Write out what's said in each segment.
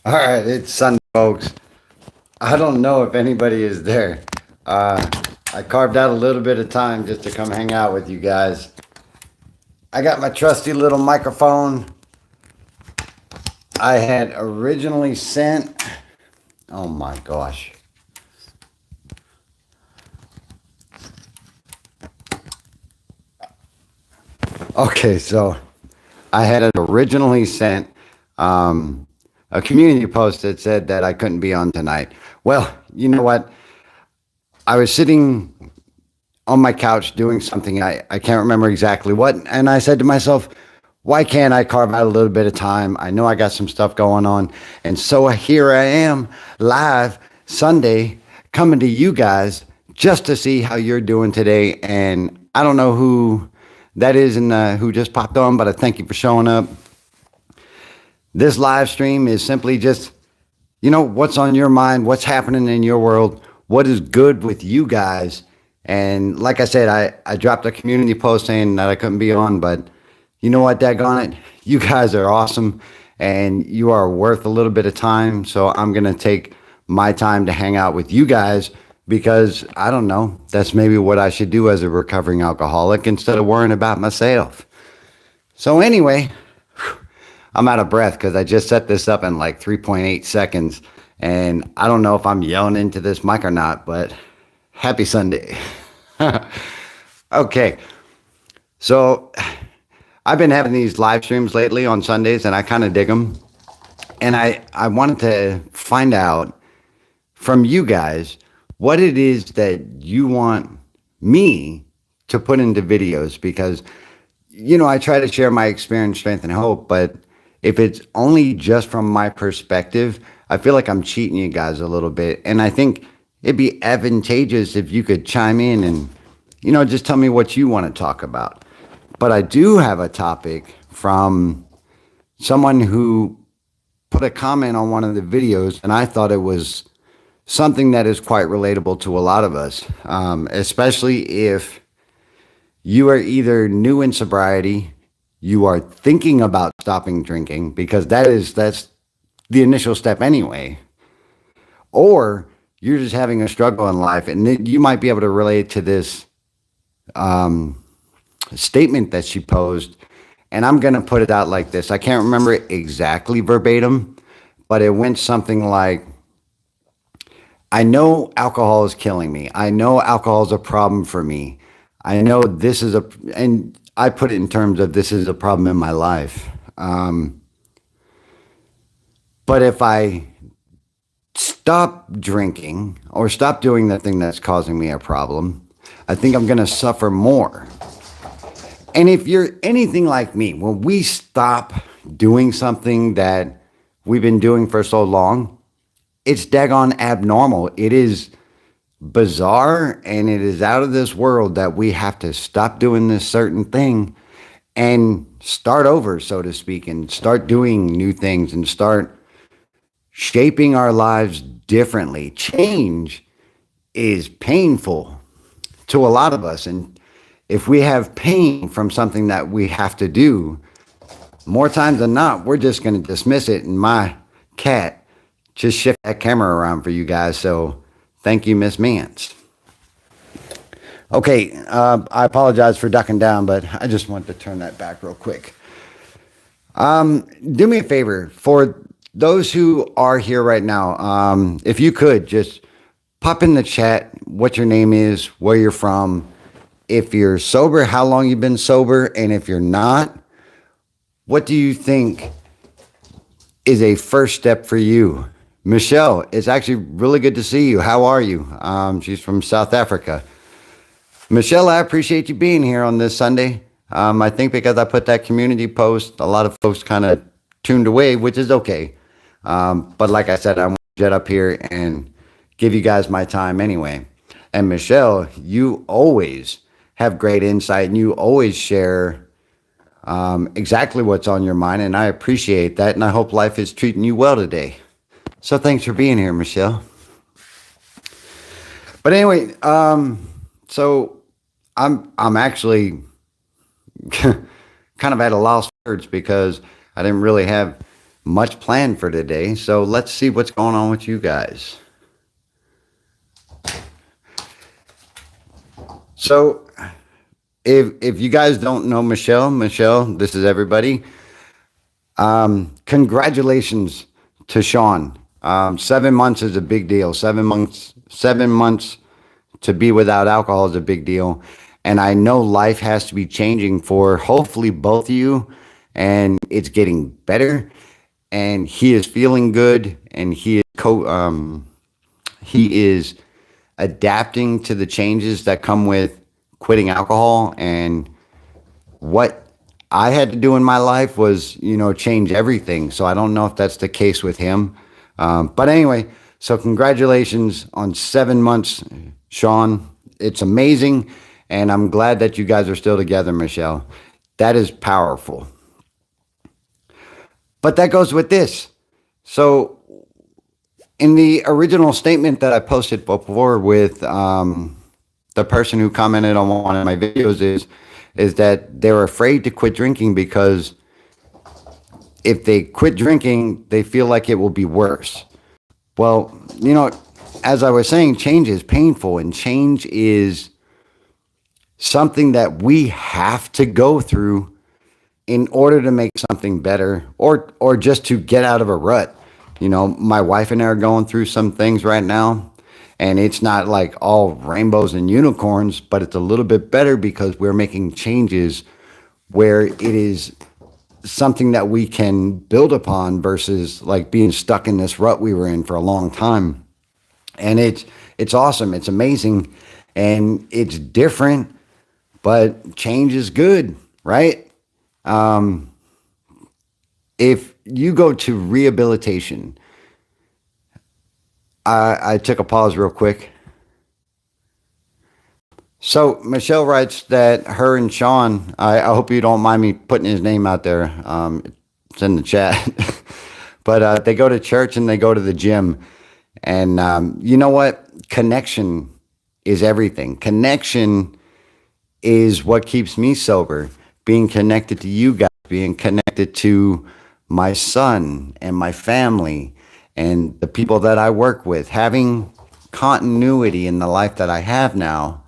All right, it's Sunday, folks. I don't know if anybody is there. I carved out a little bit of time just to come hang out with you guys. I got my trusty little microphone I had originally sent. Oh my gosh. Okay, so I had it originally sent a community post that said that I couldn't be on tonight. Well, you know what? I was sitting on my couch doing something. I can't remember exactly what. And I said to myself, why can't I carve out a little bit of time? I know I got some stuff going on. And so here I am live Sunday coming to you guys just to see how you're doing today. And I don't know who that is and who just popped on, but I thank you for showing up. This live stream is simply just, what's on your mind, what's happening in your world, what is good with you guys. And like I said, I dropped a community post saying that I couldn't be on, but you know what, daggone it, you guys are awesome and you are worth a little bit of time. So I'm going to take my time to hang out with you guys because I don't know, that's maybe what I should do as a recovering alcoholic instead of worrying about myself. So anyway, I'm out of breath because I just set this up in like 3.8 seconds. And I don't know if I'm yelling into this mic or not, but happy Sunday. Okay. So I've been having these live streams lately on Sundays and I kind of dig them. And I wanted to find out from you guys what it is that you want me to put into videos because, I try to share my experience, strength, and hope, but if it's only just from my perspective, I feel like I'm cheating you guys a little bit. And I think it'd be advantageous if you could chime in and, just tell me what you want to talk about. But I do have a topic from someone who put a comment on one of the videos, and I thought it was something that is quite relatable to a lot of us, especially if you are either new in sobriety, you are thinking about stopping drinking because that's the initial step anyway, or you're just having a struggle in life, and you might be able to relate to this statement that she posed. And I'm going to put it out like this. I can't remember it exactly verbatim, but it went something like, I know alcohol is killing me. I know alcohol is a problem for me. I know this is and I put it in terms of this is a problem in my life. But if I stop drinking or stop doing the thing that's causing me a problem, I think I'm going to suffer more. And if you're anything like me, when we stop doing something that we've been doing for so long, it's daggone abnormal. It is bizarre and it is out of this world that we have to stop doing this certain thing and start over, so to speak, and start doing new things and start shaping our lives differently. Change is painful to a lot of us. And if we have pain from something that we have to do, more times than not, we're just going to dismiss it. And my cat just shift that camera around for you guys. So thank you, Miss Mance. Okay, I apologize for ducking down, but I just wanted to turn that back real quick. Do me a favor, for those who are here right now, if you could just pop in the chat what your name is, where you're from, if you're sober, how long you've been sober, and if you're not, what do you think is a first step for you? Michelle, it's actually really good to see you. How are you? She's from South Africa. Michelle, I appreciate you being here on this Sunday. I think because I put that community post, a lot of folks kind of tuned away, which is okay. But like I said, I want to get up here and give you guys my time anyway. And Michelle, you always have great insight and you always share exactly what's on your mind. And I appreciate that. And I hope life is treating you well today. So thanks for being here, Michelle. But anyway, so I'm actually kind of at a loss for words because I didn't really have much planned for today. So let's see what's going on with you guys. So if you guys don't know Michelle, this is everybody. Congratulations to Sean. 7 months is a big deal. 7 months to be without alcohol is a big deal. And I know life has to be changing for hopefully both of you, and it's getting better. And he is feeling good, and he is adapting to the changes that come with quitting alcohol. And what I had to do in my life was, change everything. So I don't know if that's the case with him. But anyway, so congratulations on 7 months, Sean. It's amazing. And I'm glad that you guys are still together, Michelle. That is powerful. But that goes with this. So in the original statement that I posted before with the person who commented on one of my videos is that they're afraid to quit drinking because if they quit drinking, they feel like it will be worse. Well, as I was saying, change is painful, and change is something that we have to go through in order to make something better, or just to get out of a rut. My wife and I are going through some things right now, and it's not like all rainbows and unicorns, but it's a little bit better because we're making changes where it is something that we can build upon versus like being stuck in this rut we were in for a long time. And it's awesome. It's amazing. And it's different, but change is good, right? If you go to rehabilitation, I took a pause real quick. So Michelle writes that her and Sean, I hope you don't mind me putting his name out there. It's in the chat. But they go to church and they go to the gym. And you know what? Connection is everything. Connection is what keeps me sober. Being connected to you guys, being connected to my son and my family and the people that I work with, having continuity in the life that I have now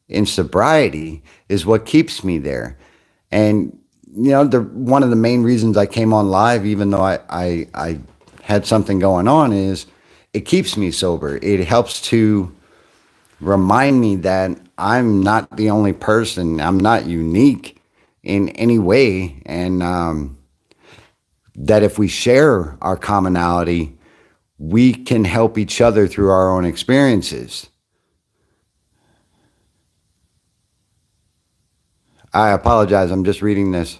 in sobriety is what keeps me there. And one of the main reasons I came on live, even though I had something going on, is it keeps me sober. It helps to remind me that I'm not the only person. I'm not unique in any way. And that if we share our commonality, we can help each other through our own experiences. I apologize. I'm just reading this.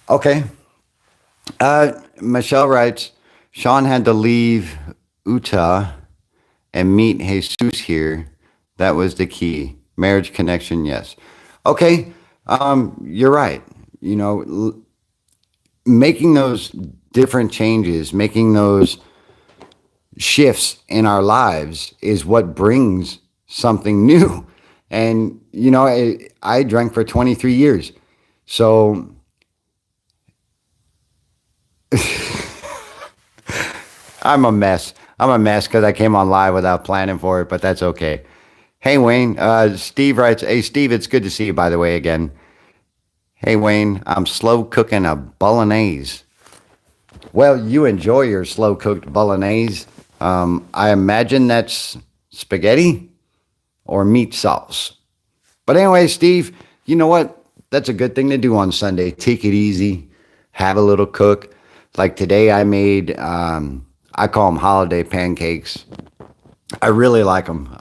Okay. Michelle writes, Sean had to leave Utah and meet Jesus here. That was the key. Marriage connection, yes. Okay. You're right. Making those different changes, making those shifts in our lives is what brings something new. And, I drank for 23 years. So I'm a mess. I'm a mess because I came on live without planning for it, but that's okay. Hey, Wayne. Steve writes, hey, Steve, it's good to see you, by the way, again. Hey, Wayne, I'm slow cooking a bolognese. Well, you enjoy your slow cooked bolognese. I imagine that's spaghetti or meat sauce. But anyway, Steve, you know what? That's a good thing to do on Sunday. Take it easy. Have a little cook. Like today I made, I call them holiday pancakes. I really like them.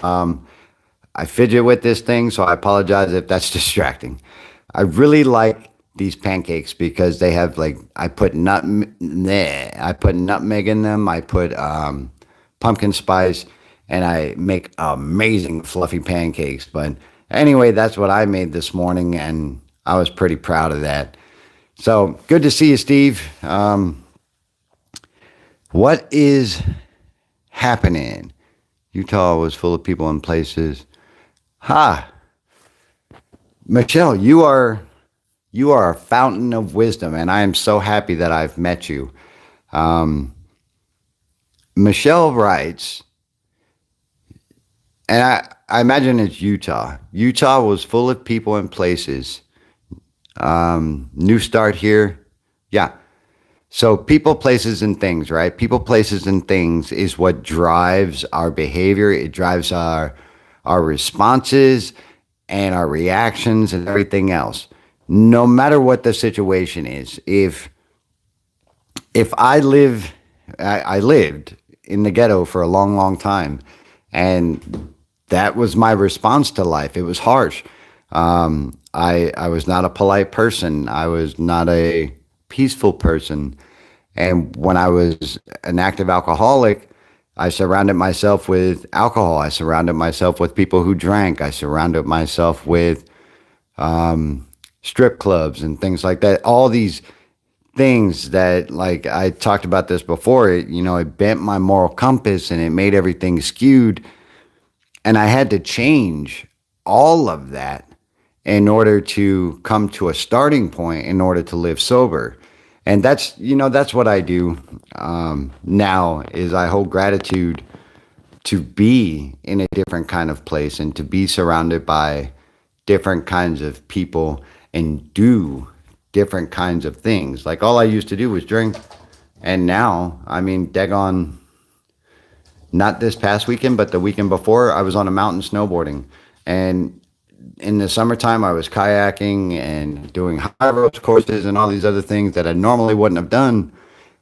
I fidget with this thing, so I apologize if that's distracting. I really like these pancakes because they have I put nutmeg in them. I put pumpkin spice, and I make amazing fluffy pancakes. But anyway, that's what I made this morning, and I was pretty proud of that. So good to see you, Steve. What is happening? Utah was full of people and places. Ha, Michelle, you are a fountain of wisdom, and I am so happy that I've met you. Um, Michelle writes, and I imagine it's Utah. Utah was full of people and places. New start here. Yeah. So people, places, and things, right? People, places, and things is what drives our behavior. It drives our responses and our reactions and everything else. No matter what the situation is, if I lived in the ghetto for a long, long time, and that was my response to life. It was harsh. I was not a polite person. I was not a peaceful person. And when I was an active alcoholic, I surrounded myself with alcohol. I surrounded myself with people who drank. I surrounded myself with strip clubs and things like that. All these things that, like I talked about this before, it bent my moral compass and it made everything skewed. And I had to change all of that in order to come to a starting point in order to live sober. And that's what I do now is I hold gratitude to be in a different kind of place and to be surrounded by different kinds of people and do different kinds of things. Like all I used to do was drink. And now, I mean, daggone, not this past weekend, but the weekend before, I was on a mountain snowboarding. And in the summertime, I was kayaking and doing high ropes courses and all these other things that I normally wouldn't have done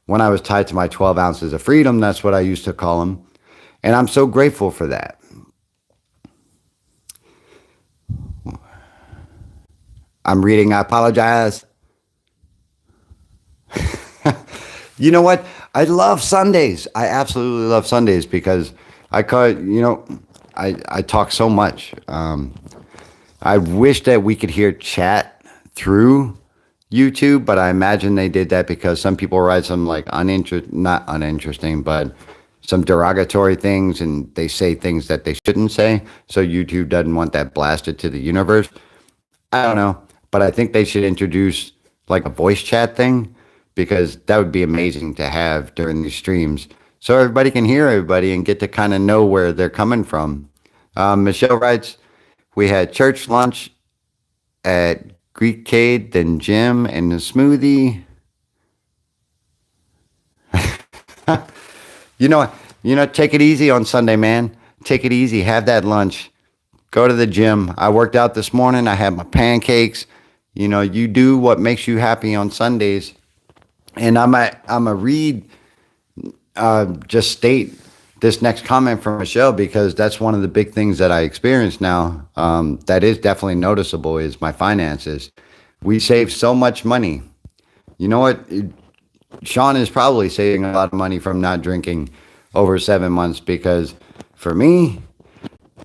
when I was tied to my 12 ounces of freedom. That's what I used to call them. And I'm so grateful for that. I'm reading, I apologize. You know what? I love Sundays. I absolutely love Sundays because I talk so much. I wish that we could hear chat through YouTube, but I imagine they did that because some people write some like not uninteresting, but some derogatory things and they say things that they shouldn't say. So YouTube doesn't want that blasted to the universe. I don't know, but I think they should introduce like a voice chat thing because that would be amazing to have during these streams so everybody can hear everybody and get to kind of know where they're coming from. Michelle writes, we had church lunch at Greekade, then gym and a smoothie. you know, take it easy on Sunday, man. Take it easy. Have that lunch. Go to the gym. I worked out this morning. I had my pancakes. You do what makes you happy on Sundays. And I'm a read, just state this next comment from Michelle because that's one of the big things that I experience now. That is definitely noticeable is my finances. We save so much money. You know what? Sean is probably saving a lot of money from not drinking over 7 months because for me,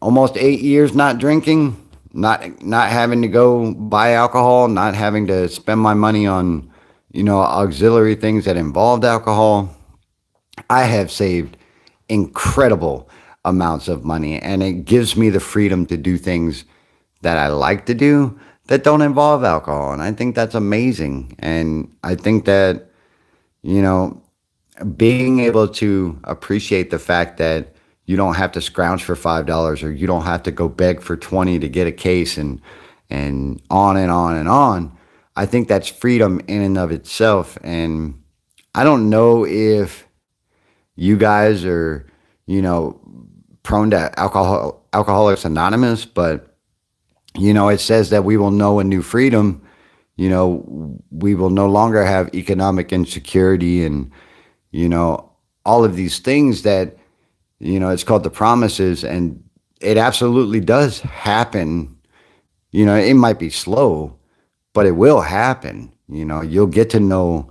almost 8 years not drinking, not having to go buy alcohol, not having to spend my money on, auxiliary things that involved alcohol. I have saved incredible amounts of money and it gives me the freedom to do things that I like to do that don't involve alcohol. And I think that's amazing. And I think that, being able to appreciate the fact that you don't have to scrounge for $5 or you don't have to go beg for 20 to get a case and on and on and on. I think that's freedom in and of itself. And I don't know if you guys are, prone to Alcoholics Anonymous, but, it says that we will know a new freedom. We will no longer have economic insecurity and, all of these things that, it's called the promises. And it absolutely does happen. It might be slow, but it will happen. You'll get to know,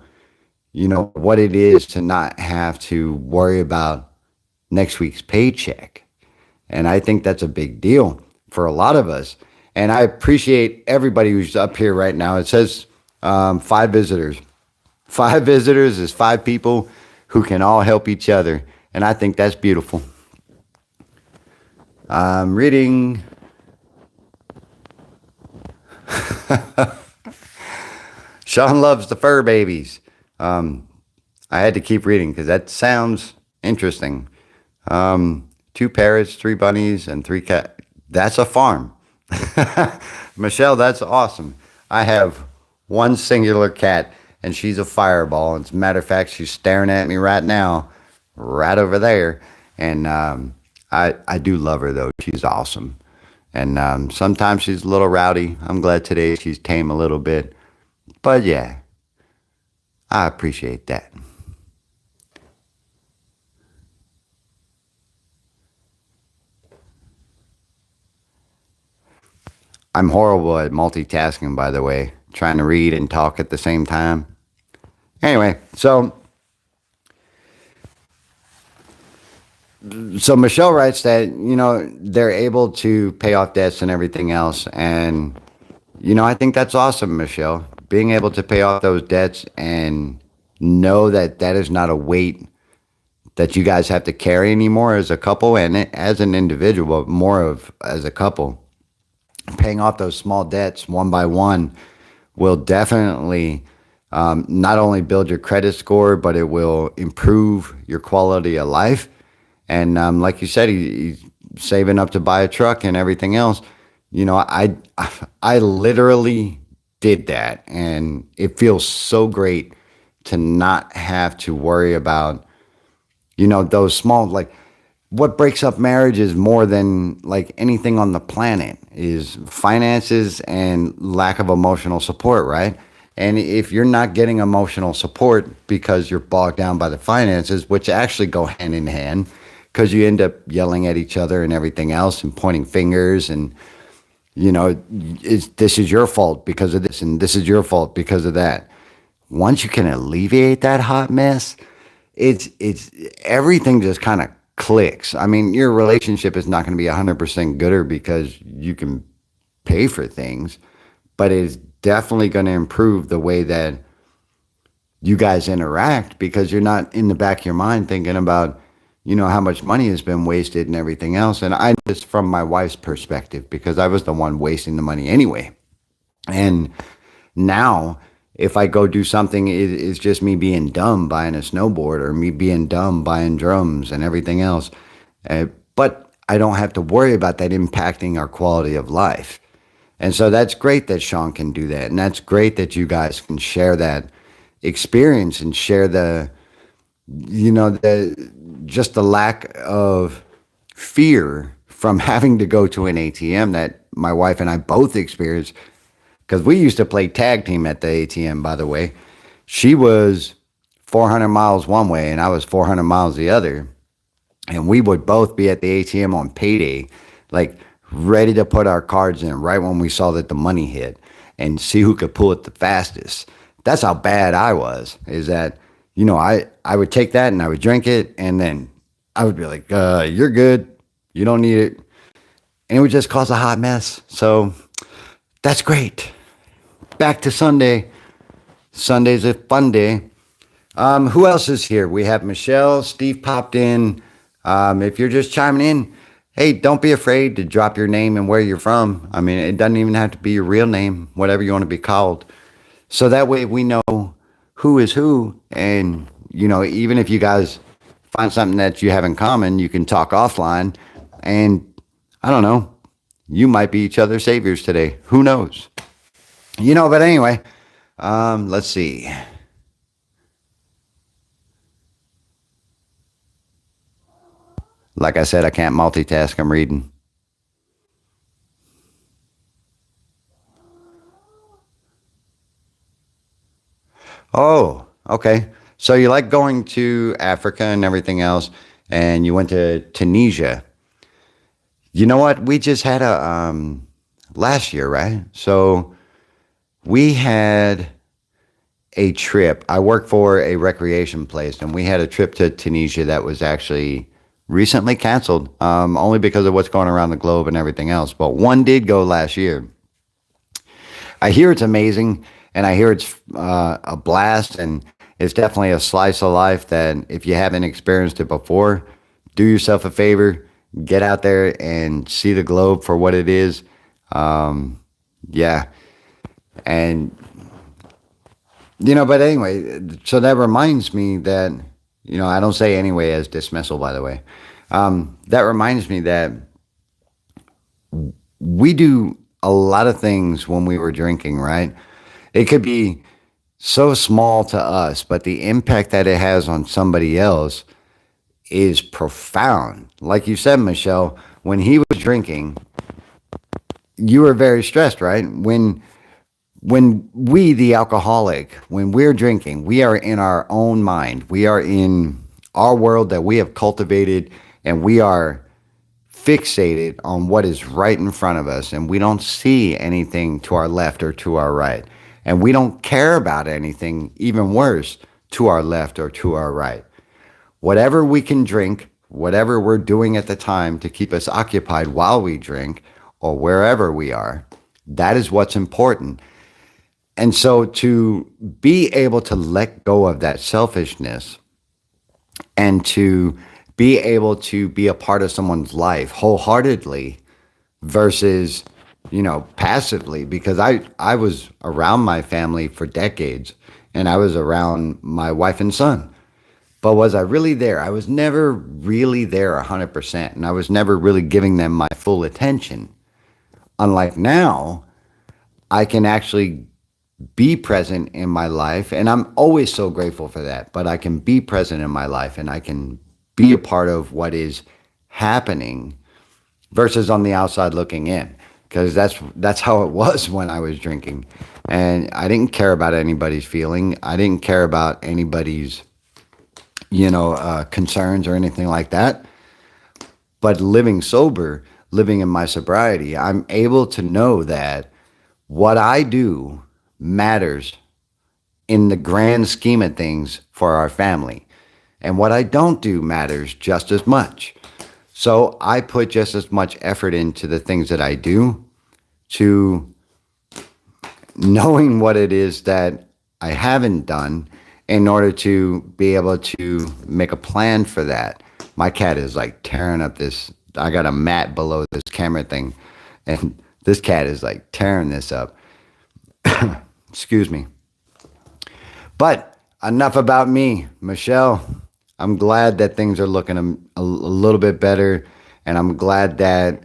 what it is to not have to worry about next week's paycheck. And I think that's a big deal for a lot of us. And I appreciate everybody who's up here right now. It says 5 visitors. 5 visitors is 5 people who can all help each other. And I think that's beautiful. I'm reading. Sean loves the fur babies. Um, I had to keep reading because that sounds interesting. Two parrots, three bunnies, and three cat. That's a farm. Michelle, that's awesome. I have one singular cat, and she's a fireball. As a matter of fact, she's staring at me right now, right over there. And I do love her though. She's awesome. And sometimes she's a little rowdy. I'm glad today she's tame a little bit. But yeah, I appreciate that. I'm horrible at multitasking, by the way, trying to read and talk at the same time. Anyway, so Michelle writes that they're able to pay off debts and everything else, and I think that's awesome, Michelle. Being able to pay off those debts and know that that is not a weight that you guys have to carry anymore as a couple and as an individual, but more of as a couple. Paying off those small debts one by one will definitely not only build your credit score, but it will improve your quality of life. And like you said, he's saving up to buy a truck and everything else. I literally did that, and it feels so great to not have to worry about those small, like, what breaks up marriage is more than like anything on the planet is finances and lack of emotional support, right? And if you're not getting emotional support because you're bogged down by the finances, which actually go hand in hand, because you end up yelling at each other and everything else and pointing fingers and this is your fault because of this and this is your fault because of that. Once you can alleviate that hot mess, it's everything just kind of clicks. I mean, your relationship is not going to be 100% gooder because you can pay for things, but it's definitely going to improve the way that you guys interact because you're not in the back of your mind thinking about, how much money has been wasted and everything else. And I just from my wife's perspective because I was the one wasting the money anyway. And now if I go do something, it's just me being dumb buying a snowboard or me being dumb buying drums and everything else. But I don't have to worry about that impacting our quality of life. And so that's great that Sean can do that. And that's great that you guys can share that experience and share just the lack of fear from having to go to an ATM that my wife and I both experienced. Because we used to play tag team at the ATM, by the way. She was 400 miles one way and I was 400 miles the other. And we would both be at the ATM on payday, like ready to put our cards in right when we saw that the money hit and see who could pull it the fastest. That's how bad I was, is that, I would take that and I would drink it and then I would be like, you're good. You don't need it. And it would just cause a hot mess. So that's great. Back to Sunday. Sunday's a fun day. Who else is here? We have Michelle. Steve popped in. If you're just chiming in, hey, don't be afraid to drop your name and where you're from. I mean, it doesn't even have to be your real name, whatever you want to be called. So that way we know who is who. And, even if you guys find something that you have in common, you can talk offline. And I don't know, you might be each other's saviors today. Who knows? But anyway, let's see. Like I said, I can't multitask. I'm reading. Oh, okay. So you like going to Africa and everything else, and you went to Tunisia. You know what? We just had a last year, right? So we had a trip. I work for a recreation place, and we had a trip to Tunisia that was actually recently canceled, only because of what's going around the globe and everything else. But one did go last year. I hear it's amazing, and I hear it's a blast, and it's definitely a slice of life that if you haven't experienced it before, do yourself a favor, get out there and see the globe for what it is. Yeah, And, but anyway, so that reminds me that, I don't say anyway as dismissal, by the way. That reminds me that we do a lot of things when we were drinking, right? It could be so small to us, but the impact that it has on somebody else is profound. Like you said, Michelle, when he was drinking, you were very stressed, right? When we, the alcoholic, when we're drinking, we are in our own mind. We are in our world that we have cultivated, and we are fixated on what is right in front of us, and we don't see anything to our left or to our right. And we don't care about anything, even worse, to our left or to our right. Whatever we can drink, whatever we're doing at the time to keep us occupied while we drink or wherever we are, that is what's important. And so to be able to let go of that selfishness and to be able to be a part of someone's life wholeheartedly versus, passively, because I was around my family for decades and I was around my wife and son. But was I really there? I was never really there 100%, and I was never really giving them my full attention. Unlike now, I can actually be present in my life, and I'm always so grateful for that, but I can be present in my life and I can be a part of what is happening versus on the outside looking in, because that's how it was when I was drinking. And I didn't care about anybody's feeling. I didn't care about anybody's concerns or anything like that. But living sober, living in my sobriety, I'm able to know that what I do matters in the grand scheme of things for our family. And what I don't do matters just as much. So I put just as much effort into the things that I do, to knowing what it is that I haven't done in order to be able to make a plan for that. My cat is like tearing up this. I got a mat below this camera thing, and this cat is like tearing this up. Excuse me. But enough about me, Michelle. I'm glad that things are looking a little bit better, and I'm glad that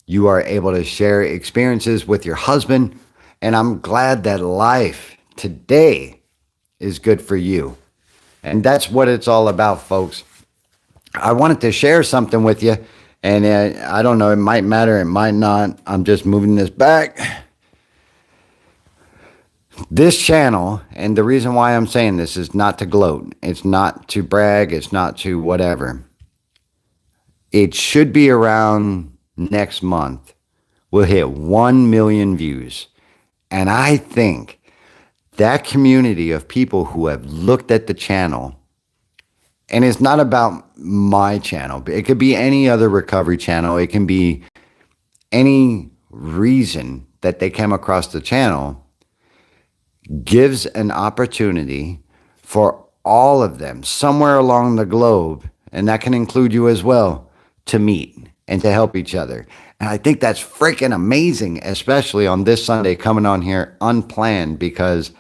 you are able to share experiences with your husband, and I'm glad that life today is good for you. And that's what it's all about, folks. I wanted to share something with you, and I don't know, it might matter, it might not. I'm just moving this back. This channel, and the reason why I'm saying this is not to gloat. It's not to brag. It's not to whatever. It should be around next month. We'll hit 1 million views. And I think that community of people who have looked at the channel, and it's not about my channel, but it could be any other recovery channel. It can be any reason that they came across the channel, gives an opportunity for all of them somewhere along the globe, and that can include you as well, to meet and to help each other. And I think that's freaking amazing, especially on this Sunday coming on here unplanned, because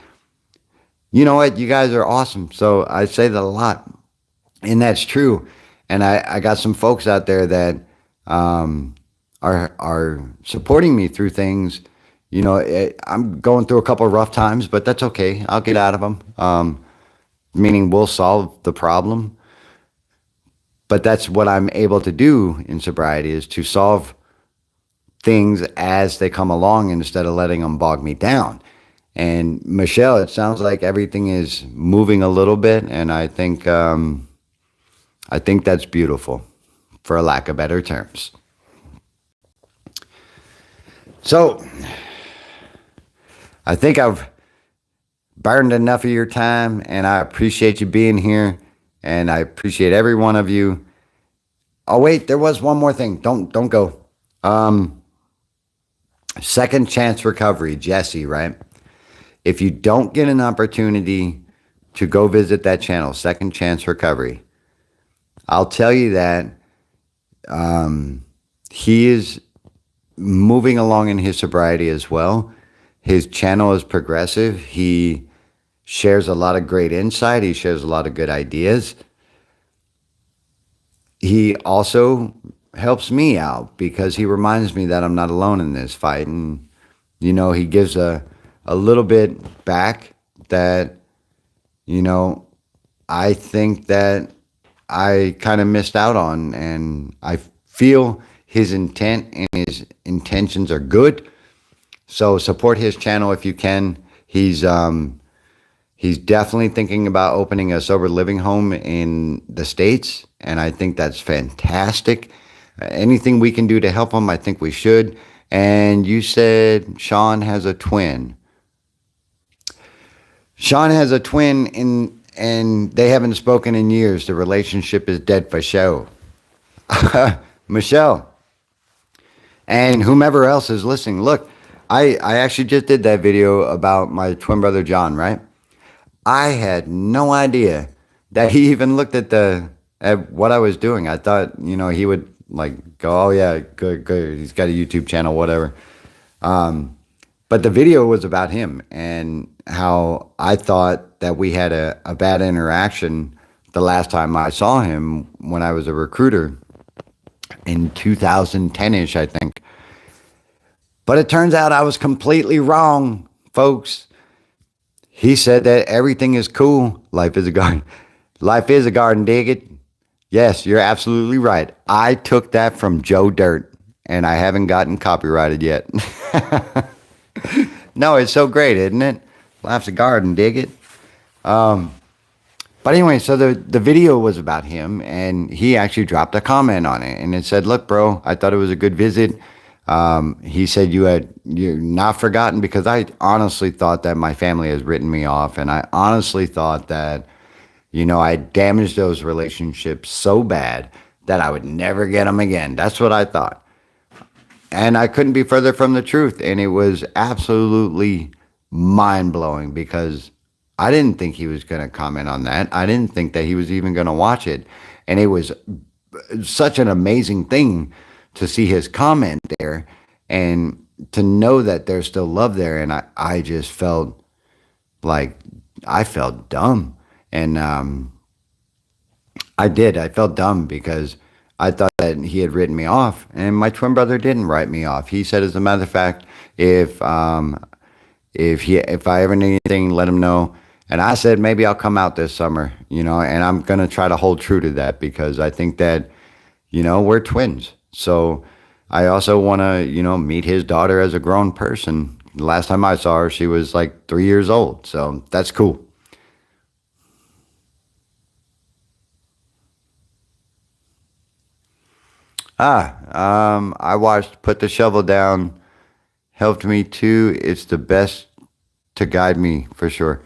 you know what? You guys are awesome. So I say that a lot, and that's true. And I got some folks out there that are supporting me through things. I'm going through a couple of rough times, but that's okay. I'll get out of them. Meaning we'll solve the problem. But that's what I'm able to do in sobriety, is to solve things as they come along instead of letting them bog me down. And Michelle, it sounds like everything is moving a little bit, and I think that's beautiful, for a lack of better terms. So I think I've burned enough of your time, and I appreciate you being here, and I appreciate every one of you. Oh wait, there was one more thing. Don't go. Second Chance Recovery, Jesse, right? If you don't get an opportunity to go visit that channel, Second Chance Recovery, I'll tell you that he is moving along in his sobriety as well. His channel is progressive. He shares a lot of great insight. He shares a lot of good ideas. He also helps me out because he reminds me that I'm not alone in this fight. And, he gives a little bit back that, you know, I think that I kind of missed out on. And I feel his intent and his intentions are good. So support his channel if you can. He's definitely thinking about opening a sober living home in the States, and I think that's fantastic. Anything we can do to help him, I think we should. And you said Sean has a twin. Sean has a twin, and they haven't spoken in years. The relationship is dead for show. Michelle, and whomever else is listening, look, I actually just did that video about my twin brother John, right? I had no idea that he even looked at what I was doing. I thought, he would like go, oh yeah, good, good. He's got a YouTube channel, whatever. But the video was about him and how I thought that we had a bad interaction the last time I saw him when I was a recruiter in 2010-ish, I think. But it turns out I was completely wrong, folks. He said that everything is cool. Life is a garden. Life is a garden, dig it? Yes, you're absolutely right. I took that from Joe Dirt, and I haven't gotten copyrighted yet. No, it's so great, isn't it? Life's a garden, dig it? But anyway, so the video was about him, and he actually dropped a comment on it, and it said, "Look, bro, I thought it was a good visit." He said you're not forgotten, because I honestly thought that my family has written me off, and I honestly thought that, I damaged those relationships so bad that I would never get them again. That's what I thought. And I couldn't be further from the truth. And it was absolutely mind-blowing because I didn't think he was going to comment on that. I didn't think that he was even going to watch it. And it was such an amazing thing to see his comment there and to know that there's still love there. And I just felt like I felt dumb. And I felt dumb because I thought that he had written me off, and my twin brother didn't write me off. He said, as a matter of fact, if I ever need anything, let him know. And I said, maybe I'll come out this summer, and I'm going to try to hold true to that because I think that, we're twins. So I also want to, meet his daughter as a grown person. The last time I saw her, she was like 3 years old. So that's cool. I watched Put the Shovel Down. Helped me too. It's the best to guide me for sure.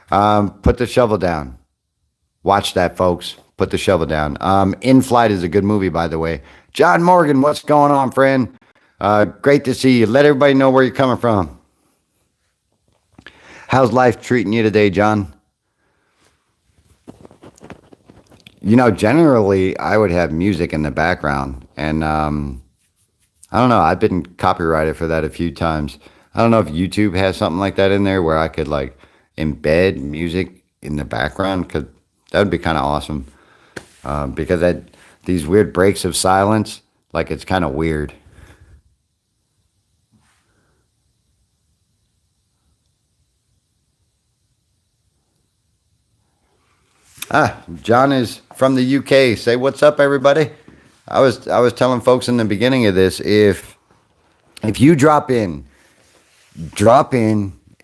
Put the Shovel Down. Watch that, folks. Put the Shovel Down. In Flight is a good movie, by the way. John Morgan, what's going on, friend? Great to see you. Let everybody know where you're coming from. How's life treating you today, John? Generally, I would have music in the background, and I don't know. I've been copyrighted for that a few times. I don't know if YouTube has something like that in there where I could like embed music in the background, because that would be kind of awesome. Because these weird breaks of silence, like it's kind of weird. John is from the UK. Say what's up, everybody. I was telling folks in the beginning of this, if you drop in.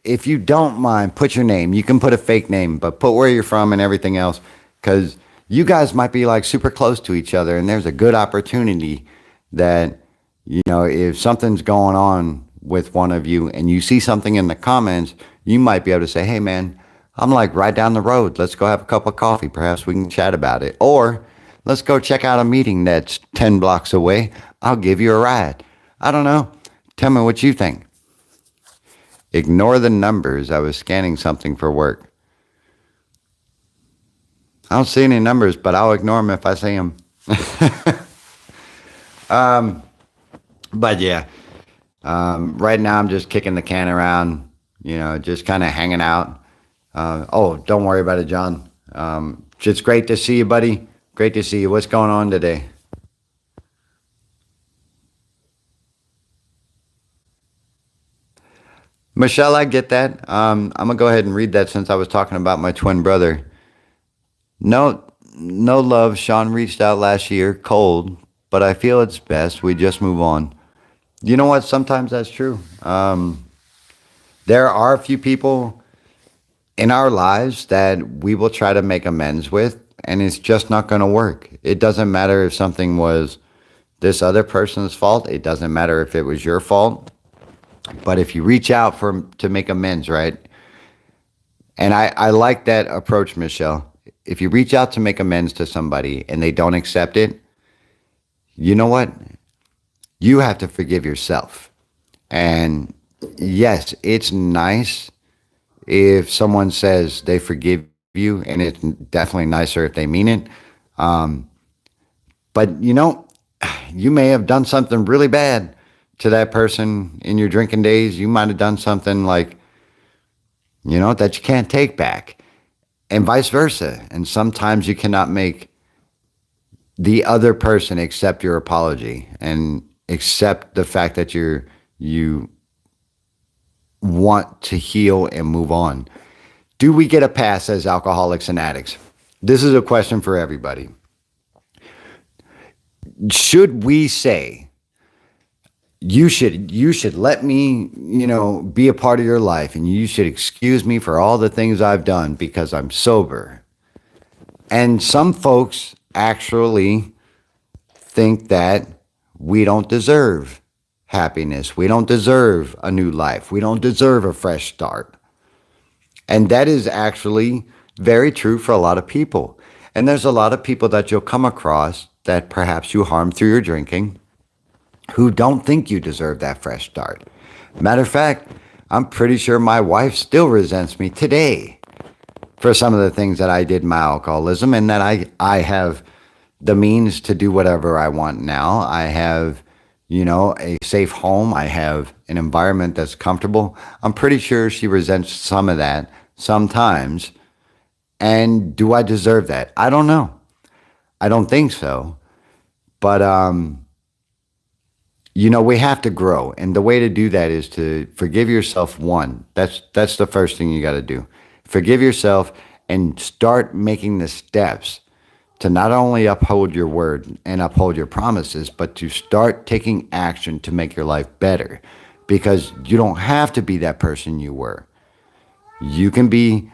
If you don't mind, put your name. You can put a fake name, but put where you're from and everything else, because you guys might be like super close to each other, and there's a good opportunity that, if something's going on with one of you and you see something in the comments, you might be able to say, hey man, I'm like right down the road. Let's go have a cup of coffee. Perhaps we can chat about it. Or let's go check out a meeting that's 10 blocks away. I'll give you a ride. I don't know. Tell me what you think. Ignore the numbers. I was scanning something for work. I don't see any numbers, but I'll ignore them if I see them. But yeah, Right now, I'm just kicking the can around, just kind of hanging out. Oh, don't worry about it, John. It's great to see you, buddy. Great to see you. What's going on today? Michelle, I get that. I'm gonna go ahead and read that since I was talking about my twin brother. No, no love. Sean reached out last year, cold, but I feel it's best we just move on. You know what? Sometimes that's true. There are a few people in our lives that we will try to make amends with, and it's just not going to work. It doesn't matter if something was this other person's fault. It doesn't matter if it was your fault. But if you reach out for to make amends, right? And I like that approach, Michelle. If you reach out to make amends to somebody and they don't accept it, you know what? You have to forgive yourself. And yes, it's nice if someone says they forgive you, and it's definitely nicer if they mean it. Um, but you may have done something really bad to that person in your drinking days. You might have done something like, that you can't take back, and vice versa. And sometimes you cannot make the other person accept your apology and accept the fact that you want to heal and move on. Do we get a pass as alcoholics and addicts? This is a question for everybody. Should we say you should let me, be a part of your life, and you should excuse me for all the things I've done because I'm sober? And some folks actually think that we don't deserve happiness. We don't deserve a new life. We don't deserve a fresh start. And that is actually very true for a lot of people. And there's a lot of people that you'll come across that perhaps you harm through your drinking who don't think you deserve that fresh start. Matter of fact, I'm pretty sure my wife still resents me today for some of the things that I did in my alcoholism, and that I have the means to do whatever I want now. I have, a safe home. I have an environment that's comfortable. I'm pretty sure she resents some of that sometimes. And do I deserve that? I don't know. I don't think so. But, we have to grow. And the way to do that is to forgive yourself. One, that's the first thing you got to do. Forgive yourself and start making the steps to not only uphold your word and uphold your promises, but to start taking action to make your life better. Because you don't have to be that person you were. You can be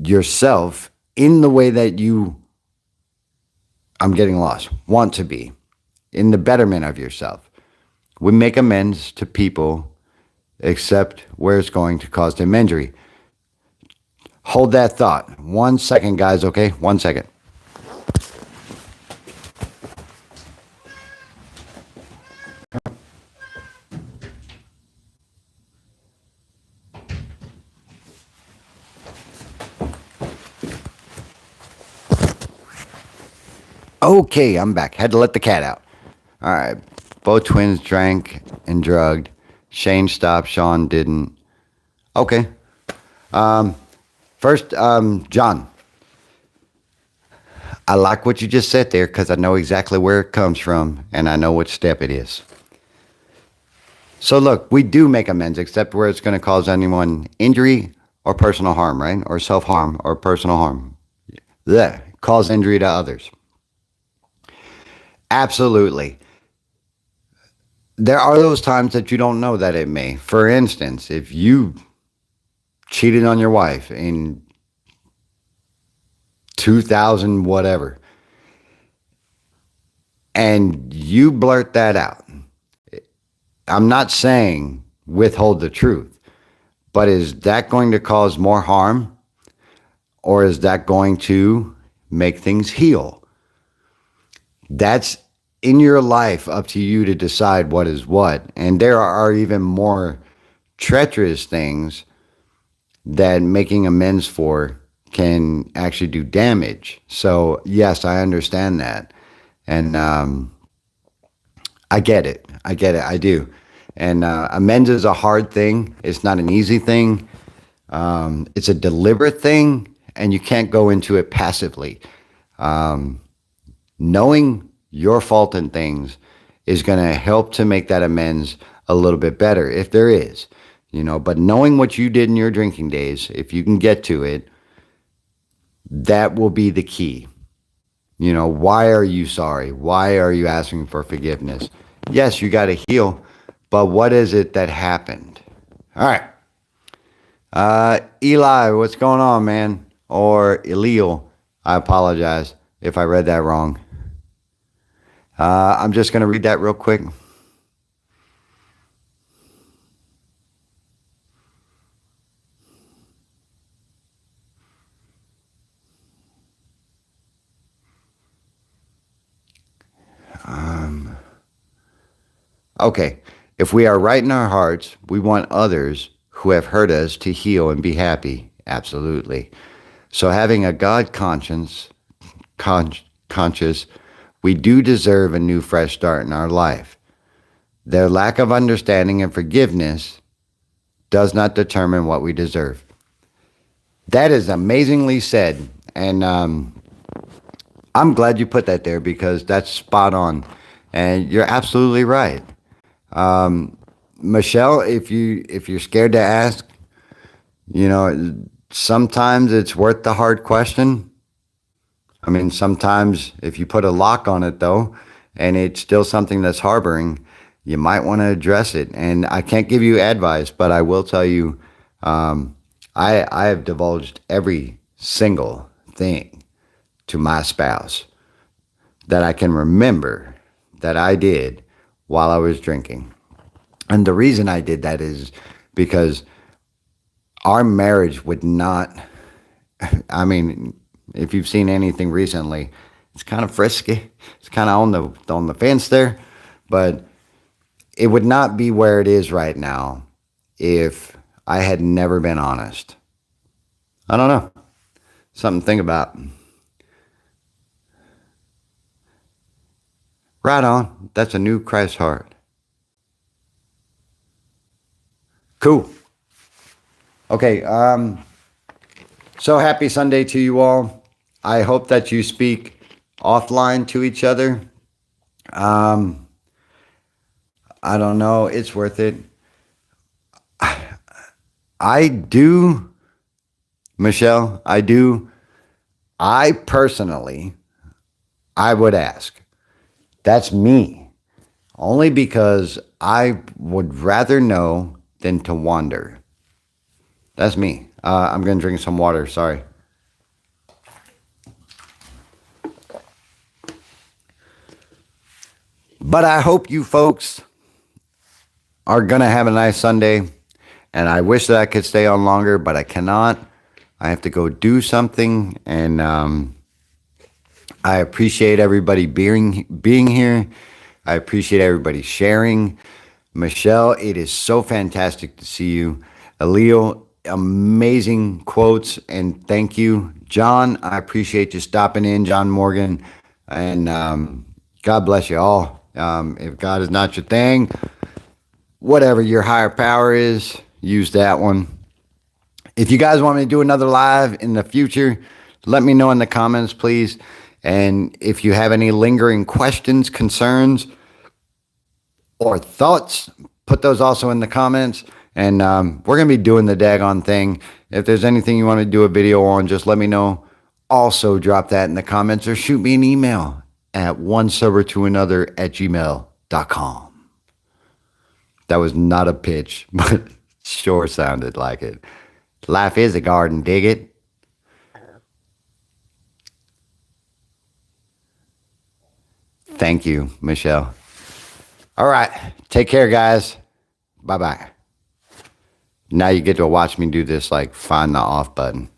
yourself in the way that I'm getting lost, want to be, in the betterment of yourself. We make amends to people except where it's going to cause them injury. Hold that thought. 1 second, guys, okay? 1 second. Okay, I'm back. Had to let the cat out. All right. Both twins drank and drugged. Shane stopped. Sean didn't. Okay. First, John, I like what you just said there because I know exactly where it comes from and I know what step it is. So look, we do make amends except where it's going to cause anyone injury or personal harm, right? Or self-harm or personal harm. Yeah, cause injury to others. Absolutely. There are those times that you don't know that it may. For instance, if you cheated on your wife in 2000 whatever, and you blurt that out, I'm not saying withhold the truth, but is that going to cause more harm, or is that going to make things heal? That's in your life up to you to decide what is what. And there are even more treacherous things that making amends for can actually do damage. So yes, I understand that. And I get it. I do. And amends is a hard thing. It's not an easy thing. It's a deliberate thing, and you can't go into it passively. Knowing your fault in things is going to help to make that amends a little bit better, if there is, but knowing what you did in your drinking days, if you can get to it, that will be the key. Why are you sorry? Why are you asking for forgiveness? Yes, you got to heal, but what is it that happened? All right. Eli, what's going on, man? Or Eliel, I apologize if I read that wrong. I'm just going to read that real quick. Okay. If we are right in our hearts, we want others who have hurt us to heal and be happy. Absolutely. So having a God conscious, we do deserve a new fresh start in our life. Their lack of understanding and forgiveness does not determine what we deserve. That is amazingly said. And I'm glad you put that there, because that's spot on. And you're absolutely right. Michelle, if you're scared to ask, sometimes it's worth the hard question. I mean, sometimes if you put a lock on it, though, and it's still something that's harboring, you might want to address it. And I can't give you advice, but I will tell you, I have divulged every single thing to my spouse that I can remember that I did while I was drinking. And the reason I did that is because our marriage would not, I mean, if you've seen anything recently, it's kind of frisky. It's kind of on the fence there, but it would not be where it is right now if I had never been honest. I don't know. Something to think about. Right on. That's a new Christ heart. Cool. Okay. So happy Sunday to you all. I hope that you speak offline to each other. I don't know. It's worth it. I do, Michelle, I do. I personally, I would ask. That's me. Only because I would rather know than to wander. That's me. I'm going to drink some water. Sorry. But I hope you folks are going to have a nice Sunday. And I wish that I could stay on longer, but I cannot. I have to go do something. And I appreciate everybody being here. I appreciate everybody sharing. Michelle, it is so fantastic to see you. Eliel, amazing quotes, and thank you. John, I appreciate you stopping in, John Morgan. And God bless you all. If God is not your thing, whatever your higher power is, use that one. If you guys want me to do another live in the future, let me know in the comments, please. And if you have any lingering questions, concerns, or thoughts, put those also in the comments. And we're going to be doing the daggone thing. If there's anything you want to do a video on, just let me know. Also, drop that in the comments or shoot me an email at onesobertoanother@gmail.com. That was not a pitch, but sure sounded like it. Life is a garden, dig it? Thank you, Michelle. All right. Take care, guys. Bye-bye. Now you get to watch me do this, like, find the off button.